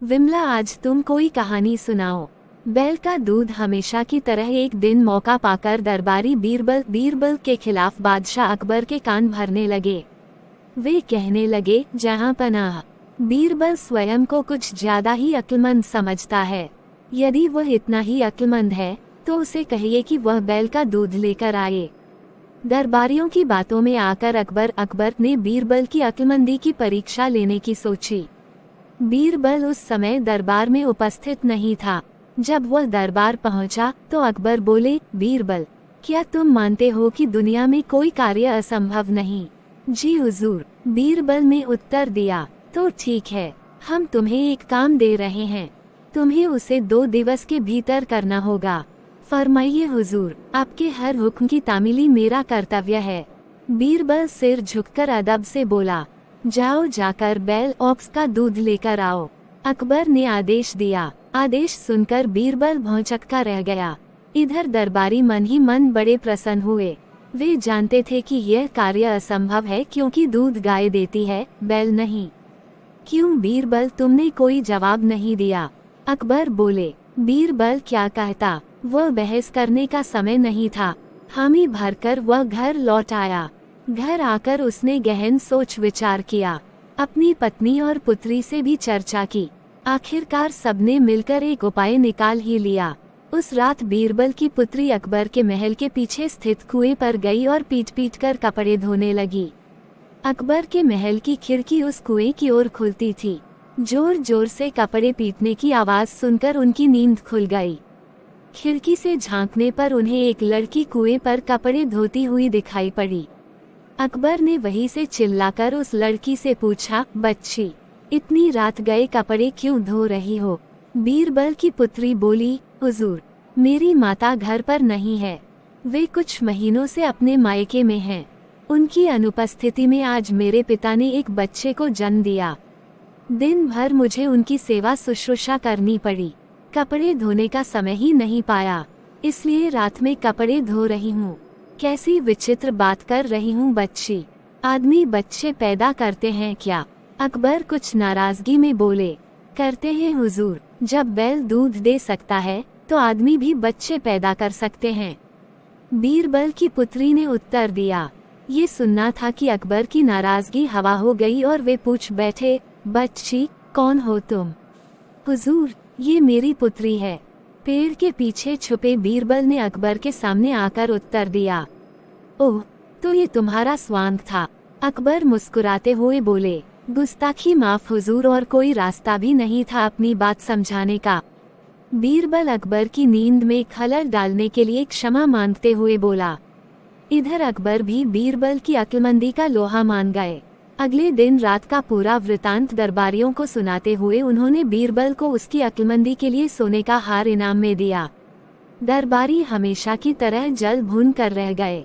विमला, आज तुम कोई कहानी सुनाओ। बैल का दूध हमेशा की तरह एक दिन मौका पाकर दरबारी बीरबल के खिलाफ बादशाह अकबर के कान भरने लगे। वे कहने लगे, जहां पनाह, बीरबल स्वयं को कुछ ज्यादा ही अक्लमंद समझता है। यदि वह इतना ही अक्लमंद है तो उसे कहिए कि वह बैल का दूध लेकर आए। दरबारियों की बातों में आकर अकबर ने बीरबल की अक्लमंदी की परीक्षा लेने की सोची। बीरबल उस समय दरबार में उपस्थित नहीं था। जब वह दरबार पहुंचा तो अकबर बोले, बीरबल, क्या तुम मानते हो कि दुनिया में कोई कार्य असंभव नहीं? जी हुजूर, बीरबल ने उत्तर दिया। तो ठीक है, हम तुम्हें एक काम दे रहे हैं, तुम्हें उसे 2 दिवस के भीतर करना होगा। फरमाइए हुजूर, आपके हर हुक्म की तामीली मेरा कर्तव्य है। बीरबल सिर झुककर अदब से बोला, जाओ, जाकर बैल ऑक्स का दूध लेकर आओ। अकबर ने आदेश दिया। आदेश सुनकर बीरबल भौंचक्का रह गया। इधर दरबारी मन ही मन बड़े प्रसन्न हुए। वे जानते थे कि यह कार्य असंभव है, क्योंकि दूध गाय देती है, बैल नहीं। क्यों बीरबल, तुमने कोई जवाब नहीं दिया? अकबर बोले, बीरबल क्या कहता, वह बहस करने का समय नहीं था। हामी भरकर वह घर लौट आया। घर आकर उसने गहन सोच विचार किया, अपनी पत्नी और पुत्री से भी चर्चा की। आखिरकार सबने मिलकर एक उपाय निकाल ही लिया। उस रात बीरबल की पुत्री अकबर के महल के पीछे स्थित कुएं पर गई और पीट पीट कर कपड़े धोने लगी। अकबर के महल की खिड़की उस कुएं की ओर खुलती थी। जोर जोर से कपड़े पीटने की आवाज सुनकर उनकी नींद खुल गई। खिड़की से झांकने पर उन्हें एक लड़की कुएं पर कपड़े धोती हुई दिखाई पड़ी। अकबर ने वहीं से चिल्लाकर उस लड़की से पूछा, बच्ची, इतनी रात गए कपड़े क्यों धो रही हो? बीरबल की पुत्री बोली, हुजूर, मेरी माता घर पर नहीं है, वे कुछ महीनों से अपने मायके में हैं। उनकी अनुपस्थिति में आज मेरे पिता ने एक बच्चे को जन्म दिया। दिन भर मुझे उनकी सेवा शुश्रूषा करनी पड़ी, कपड़े धोने का समय ही नहीं पाया, इसलिए रात में कपड़े धो रही हूँ। कैसी विचित्र बात कर रही हूँ बच्ची, आदमी बच्चे पैदा करते हैं क्या? अकबर कुछ नाराजगी में बोले, करते हैं हुजूर, जब बैल दूध दे सकता है तो आदमी भी बच्चे पैदा कर सकते हैं। बीरबल की पुत्री ने उत्तर दिया। ये सुनना था कि अकबर की नाराजगी हवा हो गई और वे पूछ बैठे, बच्ची, कौन हो तुम? हुजूर, ये मेरी पुत्री है। पेड़ के पीछे छुपे बीरबल ने अकबर के सामने आकर उत्तर दिया। ओह, तो ये तुम्हारा स्वांग था? अकबर मुस्कुराते हुए बोले, गुस्ताखी माफ हुजूर, और कोई रास्ता भी नहीं था अपनी बात समझाने का। बीरबल अकबर की नींद में खलल डालने के लिए क्षमा मांगते हुए बोला। इधर अकबर भी बीरबल की अक्लमंदी का लोहा मान गए। अगले दिन रात का पूरा वृतांत दरबारियों को सुनाते हुए उन्होंने बीरबल को उसकी अक्लमंदी के लिए सोने का हार इनाम में दिया। दरबारी हमेशा की तरह जल भून कर रह गए।